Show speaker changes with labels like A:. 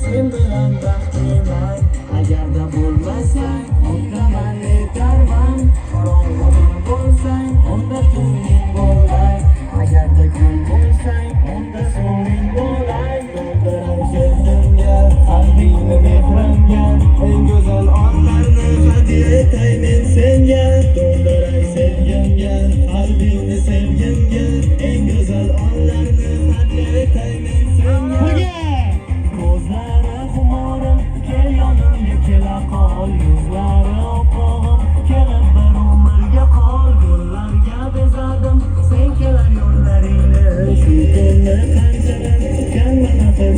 A: sen bilan baxtliman. Agarda bo'lmasang unda man yetarman. Qorong'u bo'lsang unda tuning bo'lay. Agarda kun bo'lsang unda so'ring bo'lay. To'ldiray sevgimga qalbingni mehrimga, eng go'zal onlarni hadya etay men senga. To'ldiray sevgimga qalbingni sevgimga, eng go'zal onlarni hadya etay men senga. Ko'zlari xumorim, kel yonimga kela qol. Yuzlari opog'im, kelib bir umrga qol. Gullarga bezadim sen kelar yo'llaringni, shu kunni qanchalar kutganman axir.